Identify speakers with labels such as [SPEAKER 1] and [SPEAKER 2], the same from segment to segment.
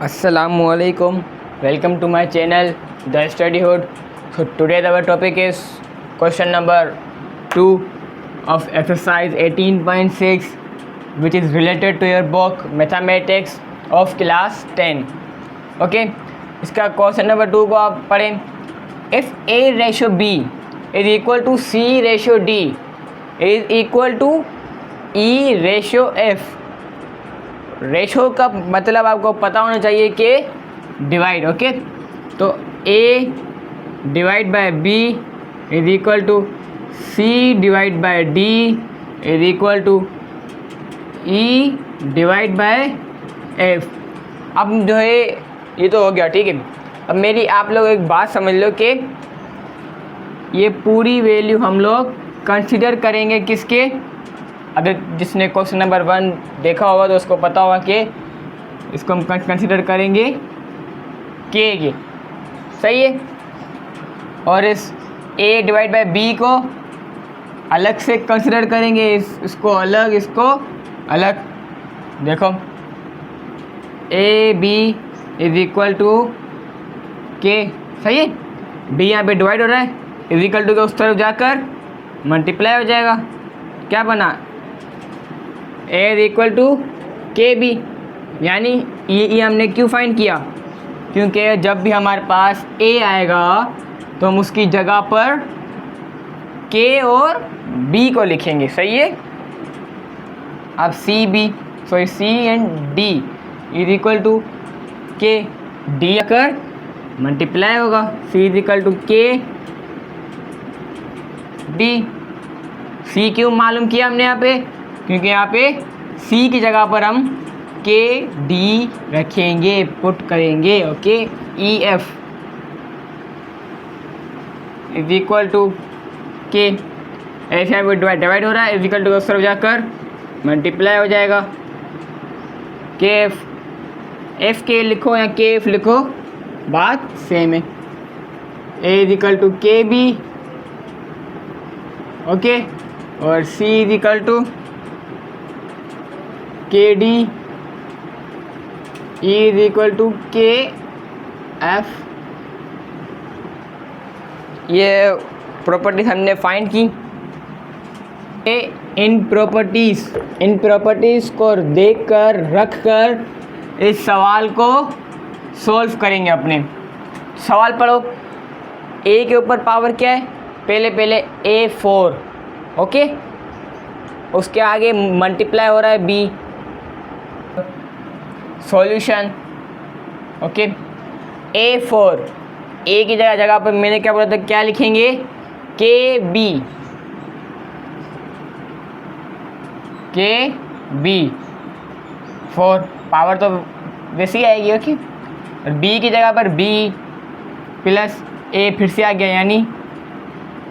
[SPEAKER 1] Assalamualaikum. Welcome to my channel, The Study Hood. So today our topic is question number 2 of exercise 18.6, which is related to your book Mathematics of class 10. Okay, इसका question number 2 को आप पढ़ें. If A ratio B is equal to C ratio D is equal to E ratio F. Ratio का मतलब आपको पता होना चाहिए कि डिवाइड. ओके, तो A divide by B is equal to C divide by D is equal to E divide by F. अब जो है ये तो हो गया, ठीक है. अब मेरी आप लोग एक बात समझ लो कि ये पूरी वैल्यू हम लोग कंसिडर करेंगे किसके. अगर जिसने क्वेश्चन नंबर 1 देखा होगा तो उसको पता होगा कि इसको हम कंसिडर करेंगे के के. सही है. और इस a डिवाइड बाय b को अलग से कंसिडर करेंगे, इसको अलग, इसको अलग. देखो a b is equal to K. सही है. b यहाँ पे डिवाइड हो रहा है, इज इक्वल टू के उस तरफ जाकर मल्टीप्लाई हो जाएगा. क्या बना, a is equal to K B. यानी ये हमने क्यों फाइंड किया, क्योंकि जब भी हमारे पास a आएगा तो हम उसकी जगह पर k और b को लिखेंगे. सही है. अब C B, sorry C and d is equal to K. d आकर मल्टीप्लाई होगा, c is equal to K d. c क्यों मालूम किया हमने यहाँ पे, क्योंकि यहाँ पे C की जगह पर हम के डी रखेंगे, पुट करेंगे. Okay, E F is equal to K. ऐसे यहाँ पे डिवाइड हो रहा है, इज इक्वल टू उस तरफ जाकर मल्टीप्लाई हो जाएगा. के एफ के लिखो या के एफ लिखो, बात सेम है. A is equal to K B. Okay, और C is equal to K D, E is equal to K F. ये प्रॉपर्टीज हमने फाइंड की. इन प्रॉपर्टीज़ को देखकर रखकर इस सवाल को सॉल्व करेंगे. अपने सवाल पढ़ो. ए के ऊपर पावर क्या है, पहले A4. ओके, उसके आगे मल्टीप्लाई हो रहा है b. सॉल्यूशन. ओके, A4, ए की जगह पर मैंने क्या बोला था, क्या लिखेंगे, के बी 4. पावर तो वैसी आएगी. ओके, और b की जगह पर b प्लस a फिर से आ गया, यानी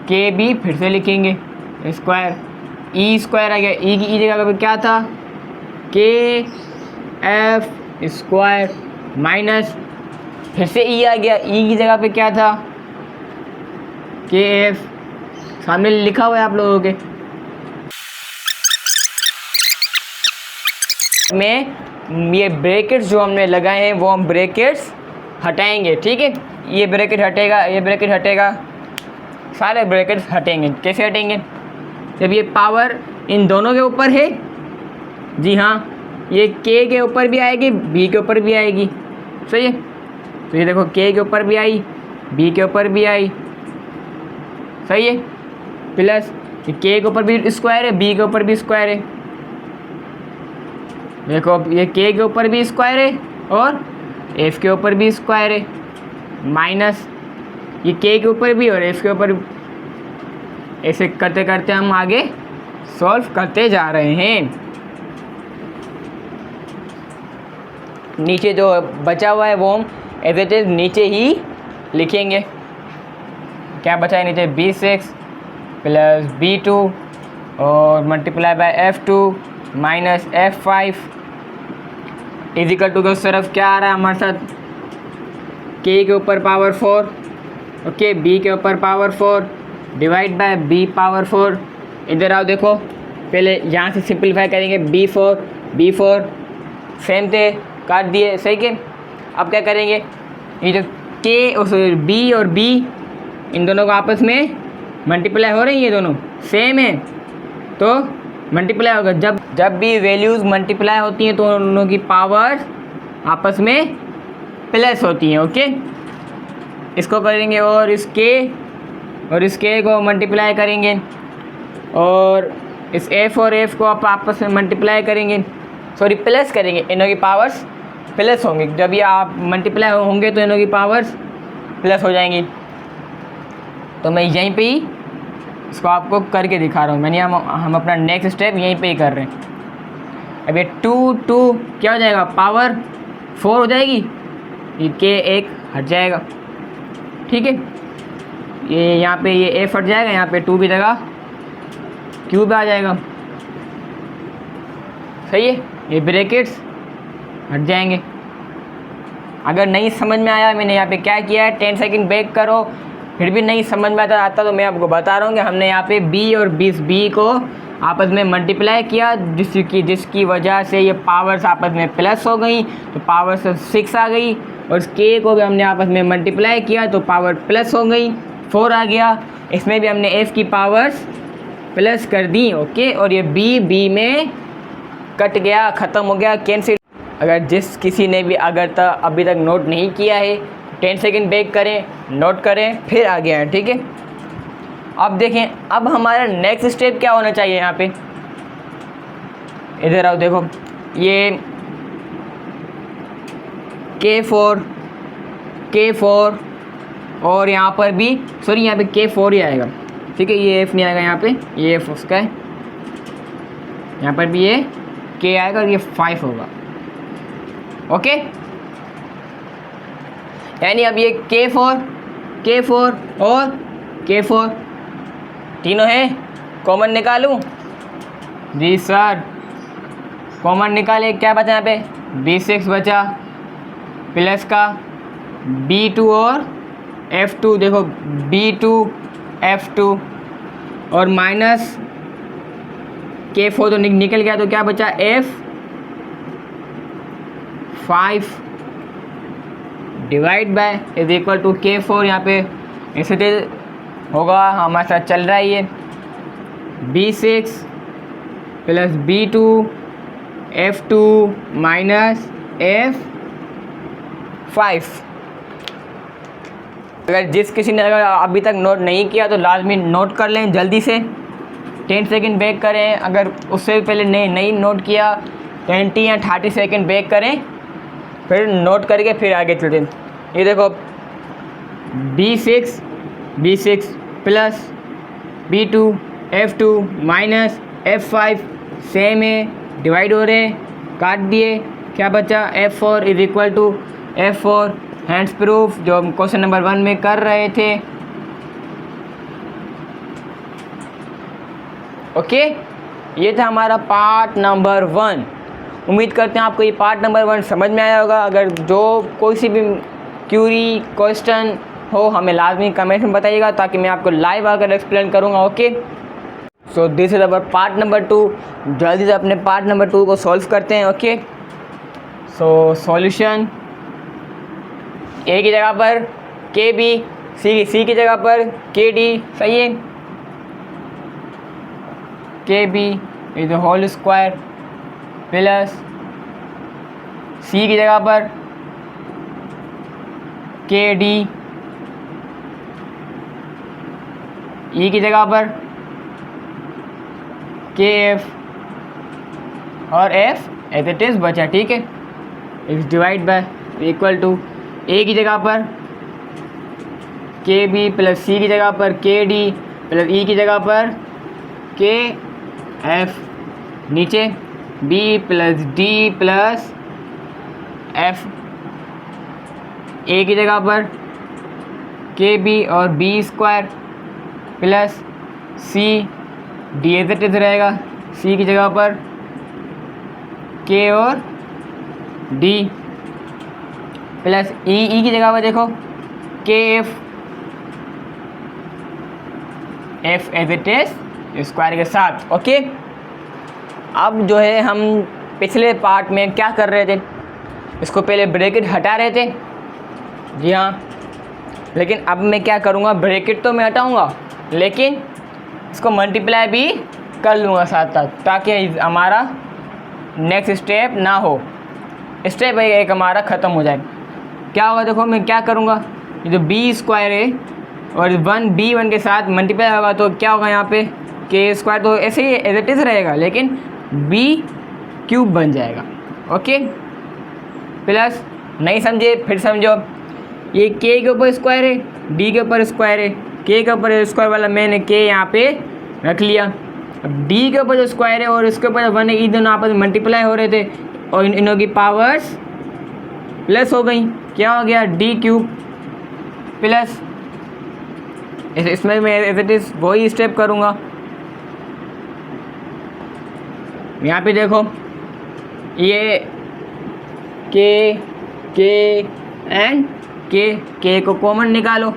[SPEAKER 1] के बी फिर से लिखेंगे स्क्वायर. ई स्क्वायर आ गया. ई की जगह पर क्या था, के एफ स्क्वायर माइनस फिर से ई आ गया. ई की जगह पे क्या था, के एफ. सामने लिखा हुआ है आप लोगों के में. ये ब्रैकेट्स जो हमने लगाए हैं वो हम ब्रैकेट्स हटाएंगे. ठीक है, ये ब्रैकेट हटेगा, ये ब्रैकेट हटेगा, सारे ब्रैकेट्स हटेंगे. कैसे हटेंगे, जब ये पावर इन दोनों के ऊपर है. जी हाँ, ये के ऊपर भी आएगी, बी के ऊपर भी आएगी. सही है. तो ये देखो के ऊपर भी आई, बी के ऊपर भी आई. सही है. प्लस ये के ऊपर भी स्क्वायर है, बी के ऊपर भी स्क्वायर है. देखो ये के ऊपर भी स्क्वायर है और एफ के ऊपर भी स्क्वायर है. माइनस ये के ऊपर भी और एफ के ऊपर. ऐसे करते करते हम आगे सॉल्व करते जा रहे हैं. नीचे जो बचा हुआ है वो हम एज इट इज नीचे ही लिखेंगे. क्या बचा है नीचे, B6 प्लस B2 और multiply by F2 minus F5 is equal to K उस तरफ क्या आ रहा है हमारे साथ, के ऊपर पावर 4. ओके, B के ऊपर power 4 divide by B power 4. इधर आओ, देखो पहले यहाँ से सिंपलीफाई करेंगे. B4 सेम थे, काट दिए. सही के. अब क्या करेंगे, ये जो के और बी और बी इन दोनों को आपस में मल्टीप्लाई हो रही है, ये दोनों सेम है तो मल्टीप्लाई होगा। जब भी वैल्यूज़ मल्टीप्लाई होती हैं तो उन की पावर आपस में प्लस होती हैं। ओके, इसको करेंगे और इसके को मल्टीप्लाई करेंगे और इस एफ और एफ को आप आपस में मल्टीप्लाई करेंगे, सॉरी प्लस करेंगे, इनों की पावर्स प्लस होंगी। जब ये आप मल्टीप्लाई होंगे तो इनों की पावर्स प्लस हो जाएंगी। तो मैं यहीं पे ही इसको आपको करके दिखा रहा हूँ। मैंने हम अपना नेक्स्ट स्टेप यहीं पे ही कर रहे हैं। अब ये 2 क्या हो जाएगा, पावर 4 हो जाएगी, ये के एक हट जाएगा। ठीक है, ये यहाँ पे ये एफ हट जाएगा, यहाँ पे 2 की जगह क्यूब आ जाएगा। सही है, ये ब्रैकेट्स हट जाएंगे। अगर नहीं समझ में आया मैंने यहाँ पे क्या किया है, 10 सेकंड बैक करो, फिर भी नहीं समझ में आता तो मैं आपको बता रहा हूँ कि हमने यहाँ पे बी और बी को आपस में मल्टीप्लाई किया, जिसकी वजह से ये पावर्स आपस में प्लस हो गई, तो पावर से 6 आ गई। और इस के को भी हमने आपस में मल्टीप्लाई किया तो पावर प्लस हो गई, 4 आ गया। इसमें भी हमने एफ़ की पावर्स प्लस कर दी। ओके, और ये बी में कट गया, ख़त्म हो गया, कैंसिल। अगर जिस किसी ने भी अभी तक नोट नहीं किया है 10 सेकंड बैक करें, नोट करें, फिर आगे आए। ठीक है, अब देखें अब हमारा नेक्स्ट स्टेप क्या होना चाहिए। यहाँ पे इधर आओ, देखो ये K4 और यहाँ पर भी सॉरी यहाँ पे K4 ही आएगा। ठीक है, ये F नहीं आएगा, यहाँ पे ये F उसका है, यहाँ पर भी ये K आएगा और ये 5 होगा। ओके, यानी अब ये K4 और K4 तीनों हैं, कॉमन निकालूं? जी सर, कॉमन निकाले, क्या बचा यहाँ पे, B6 बचा, प्लस का B2 और F2, देखो B2 F2 और माइनस K4 तो निकल गया, तो क्या बचा F5 divide by is equal to K4। यहाँ पे ऐसे होगा, हमारे साथ चल रहा है ये B6 plus B2 F2 minus F5। अगर जिस किसी ने अगर अभी तक नोट नहीं किया तो लाजमी नोट कर लें जल्दी से, 10 सेकंड बैक करें। अगर उससे पहले नहीं नोट किया 20 या 30 सेकंड बैक करें, फिर नोट करके फिर आगे चलते हैं। ये देखो B6 plus B2 F2 minus F5 same है, डिवाइड हो रहे हैं, काट दिए, क्या बचा F4 is equal to F4। Hence proof जो हम क्वेश्चन नंबर 1 में कर रहे थे। ओके, ये था हमारा पार्ट नंबर 1। उम्मीद करते हैं आपको ये पार्ट नंबर 1 समझ में आया होगा। अगर जो कोई सी भी क्यूरी क्वेश्चन हो हमें लाजमी कमेंट में बताइएगा, ताकि मैं आपको लाइव आकर एक्सप्लेन करूँगा। Okay, so this is our part number 2। जल्दी से अपने पार्ट नंबर 2 को सॉल्व करते हैं। ओके, सो सॉल्यूशन ए की जगह पर के बी, सी की जगह पर के डी, सही है, K B is whole square plus C की जगह पर के डी, ई की जगह पर के एफ और एफ एज इट इज़ बचा। ठीक है, is divide by equal to A की जगह पर के बी प्लस सी की जगह पर के डी प्लस ई की जगह पर के एफ, नीचे B plus D plus F, A की जगह पर के बी और B square plus C, D as it is रहेगा, सी की जगह पर के और डी प्लस ई की जगह पर देखो K F as it is square के साथ। ओके, अब जो है हम पिछले पार्ट में क्या कर रहे थे, इसको पहले ब्रैकेट हटा रहे थे, जी हाँ, लेकिन अब मैं क्या करूँगा, ब्रैकेट तो मैं हटाऊँगा लेकिन इसको मल्टीप्लाई भी कर लूँगा साथ साथ, ताकि हमारा नेक्स्ट स्टेप ना हो, स्टेप एक हमारा ख़त्म हो जाए। क्या होगा देखो, मैं क्या करूँगा, ये जो बी स्क्वायर है और b1 के साथ मल्टीप्लाई होगा तो क्या होगा यहाँ पे, के स्क्वायर तो ऐसे ही एज इट इज़ रहेगा लेकिन b क्यूब बन जाएगा। ओके, प्लस नहीं समझे फिर समझो, ये k के ऊपर स्क्वायर है, d के ऊपर स्क्वायर है, k के ऊपर स्क्वायर वाला मैंने k यहाँ पे रख लिया। अब d के ऊपर जो स्क्वायर है और इसके ऊपर 1 है, ये दोनों आपस में मल्टीप्लाई हो रहे थे और इनों की पावर्स प्लस हो गई, क्या हो गया, d क्यूब प्लस, इसमें मैं एज इट इज़ वही स्टेप करूँगा। यहाँ पे देखो ये k एंड k को कॉमन निकालो,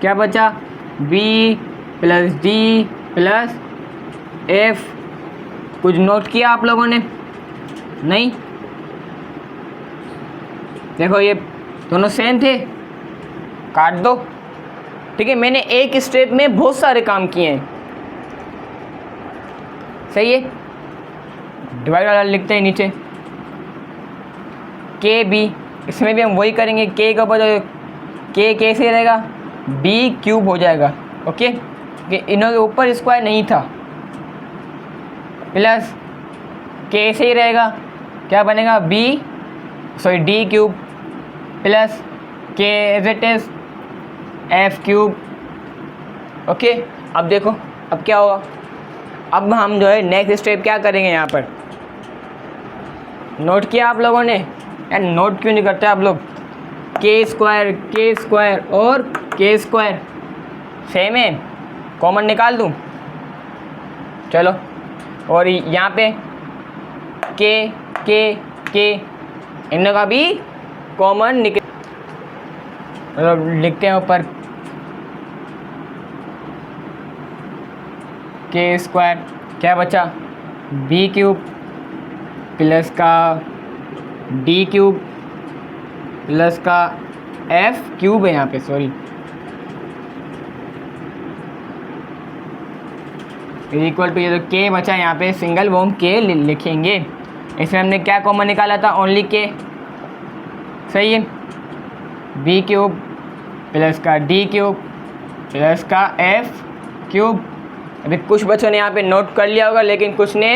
[SPEAKER 1] क्या बचा, b plus d plus f। कुछ नोट किया आप लोगों ने? नहीं, देखो ये दोनों सेम थे, काट दो। ठीक है, मैंने एक स्टेप में बहुत सारे काम किए हैं, सही है। डिवाइड वाला लिखते हैं नीचे, के बी, इसमें भी हम वही करेंगे, के का ऊपर के कैसे रहेगा, बी क्यूब हो जाएगा। ओके, कि इनों के ऊपर स्क्वायर नहीं था, प्लस के से ही रहेगा, क्या बनेगा, D cube plus K as it is F cube. Okay, अब देखो अब क्या होगा, अब हम जो है नेक्स्ट स्टेप क्या करेंगे, यहाँ पर नोट किया आप लोगों ने, यार नोट क्यों नहीं करते आप लोग, के स्क्वायर और के स्क्वायर सेम है, कॉमन निकाल दूँ, चलो, और यहाँ पे के इन का भी कॉमन निकल, मतलब लिखते हैं ऊपर के स्क्वायर, क्या बचा, बी क्यूब प्लस का डी क्यूब प्लस का एफ क्यूब है यहाँ पे, सॉरी, इक्वल टू, ये तो के बचा यहाँ पे सिंगल, वो हम के लिखेंगे। इसमें हमने क्या कॉमन निकाला था, ओनली के, सही है, बी क्यूब प्लस का डी क्यूब प्लस का एफ क्यूब। अभी कुछ बच्चों ने यहाँ पे नोट कर लिया होगा लेकिन कुछ ने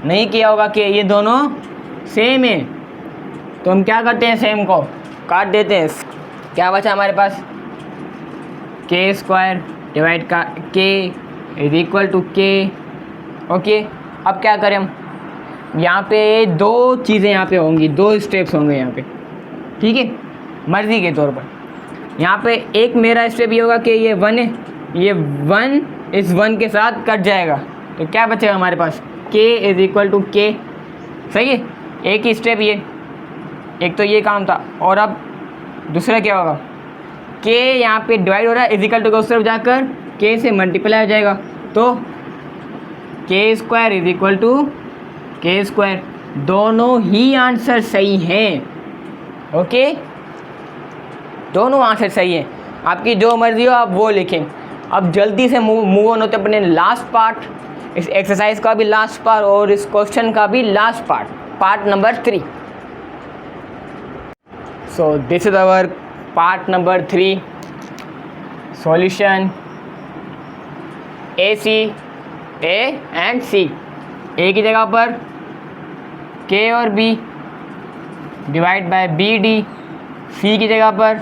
[SPEAKER 1] नहीं किया होगा कि ये दोनों सेम है, तो हम क्या करते हैं, सेम को काट देते हैं। क्या बचा हमारे पास, के स्क्वायर डिवाइड का के इज इक्वल टू के। ओके, अब क्या करें हम, यहाँ पे दो चीज़ें यहाँ पे होंगी, दो स्टेप्स होंगे यहाँ पे, ठीक है, मर्ज़ी के तौर पर। यहाँ पे एक मेरा स्टेप ये होगा कि ये 1 है, ये 1 इस 1 के साथ कट जाएगा, तो क्या बचेगा हमारे पास, k is equal to K, सही है। एक ही स्टेप ये, एक तो ये काम था, और अब दूसरा क्या होगा, k यहाँ पे डिवाइड हो रहा है, इज इक्वल टू का उस तरफ जाकर k से मल्टीप्लाई हो जाएगा, तो K square is equal to के स्क्वायर। दोनों ही आंसर सही हैं, ओके, दोनों आंसर सही है, आपकी जो मर्जी हो आप वो लिखें। अब जल्दी से मूव ऑन होते अपने लास्ट पार्ट, इस एक्सरसाइज का भी लास्ट पार्ट और इस क्वेश्चन का भी last part, part number 3। So this is our part number 3, solution A C, A and C, A की जगह पर के और B divide by B D, C की जगह पर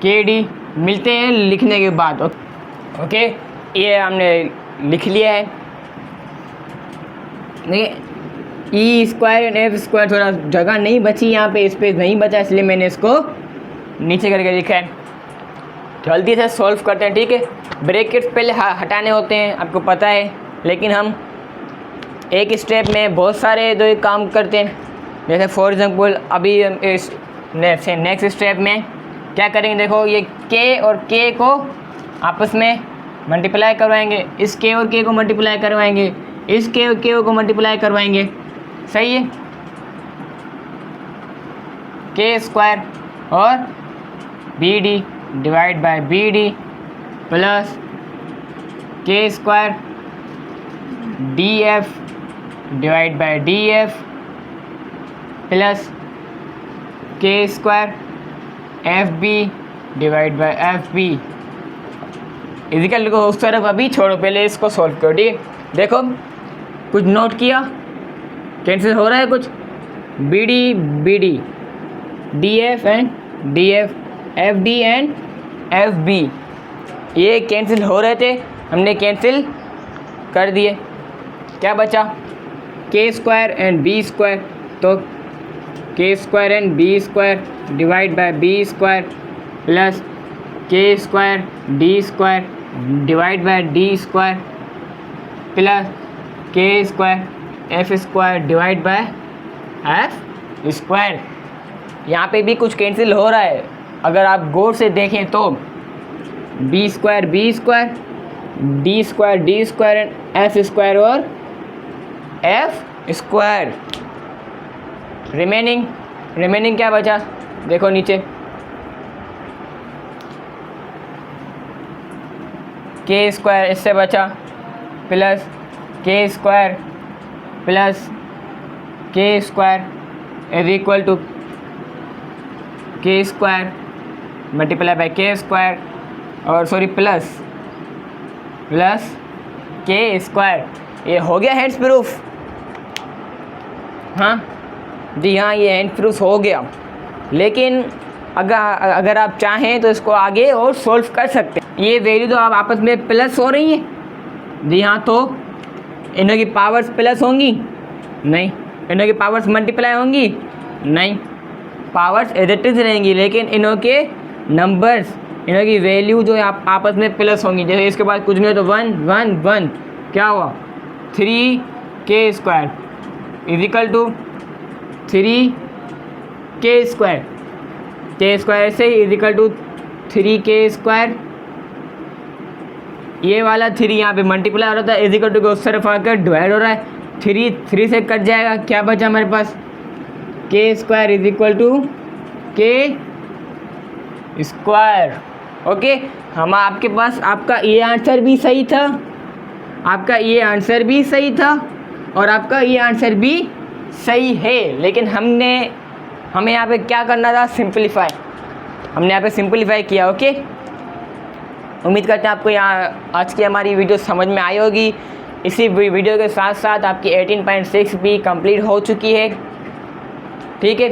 [SPEAKER 1] के डी। मिलते हैं लिखने के बाद, ओके, ये हमने लिख लिया है। देखिए E square and F square, थोड़ा जगह नहीं बची यहाँ पे, स्पेस नहीं बचा, इसलिए मैंने इसको नीचे करके लिखा है। जल्दी से सॉल्व करते हैं, ठीक है। ब्रैकेट्स पहले हटाने होते हैं, आपको पता है, लेकिन हम एक स्टेप में बहुत सारे जो काम करते हैं। जैसे फॉर एग्जांपल अभी इस नेक्स्ट स्टेप में क्या करेंगे, देखो ये के और के को आपस में मल्टीप्लाई करवाएंगे, इस के और के को मल्टीप्लाई करवाएंगे, इस के और के को मल्टीप्लाई करवाएंगे, सही है। के स्क्वायर और B D divide by B D plus K square D F divide by D F plus K square F B divide by F B इजिकल को उस तरफ अभी छोड़ो, पहले इसको सॉल्व करो। ठीक है, देखो कुछ नोट किया, कैंसिल हो रहा है कुछ, B D D F and D F F D and F B ये कैंसिल हो रहे थे, हमने कैंसिल कर दिए। क्या बचा, के स्क्वायर एंड बी स्क्वायर, तो K square and B square divide by B square plus K square D square divide by D square plus K square F square divide by F square. यहाँ पे भी कुछ cancel हो रहा है, अगर आप गौर से देखें तो B square D square and F square और एफ स्क्वायर। रिमेनिंग क्या बचा, देखो नीचे के स्क्वायर इससे बचा plus K square is equal to के स्क्वायर मल्टीप्लाई बाय के स्क्वायर और सॉरी प्लस के स्क्वायर। ये हो गया हेड्स प्रूफ, हाँ जी हाँ, ये हैंड प्रूफ हो गया। लेकिन अगर आप चाहें तो इसको आगे और सॉल्व कर सकते हैं। ये वैल्यू तो आप आपस में प्लस हो रही है जी हाँ, तो इनों की पावर्स प्लस होंगी नहीं, इनों की पावर्स मल्टीप्लाई होंगी नहीं, पावर्स एज इट इज रहेंगी, लेकिन इनों के नंबर्स, इनों की वैल्यू जो है आप आपस में प्लस होंगी। जैसे इसके बाद कुछ नहीं हो तो 1 1 1 क्या हुआ 3 के स्क्वायर इज इक्वल टू 3 के स्क्वायर से इज इक्वल टू 3 के स्क्वायर। ये वाला 3 यहाँ पे मल्टीप्लाई हो रहा था, इज इक्वल टू उस तरफ आकर डिवाइड हो रहा है, 3 से कट जाएगा, क्या बचा हमारे पास के स्क्वायर इज इक्वल टू के स्क्वायर। ओके, हम आपके पास आपका ये आंसर भी सही था, आपका ये आंसर भी सही था और आपका ये आंसर भी सही है, लेकिन हमें यहाँ पे क्या करना था, सिंपलीफाई। हमने यहाँ पे सिंपलीफाई किया। ओके, उम्मीद करते हैं आपको यहाँ आज की हमारी वीडियो समझ में आई होगी। इसी वीडियो के साथ साथ आपकी 18.6 भी कंप्लीट हो चुकी है। ठीक है,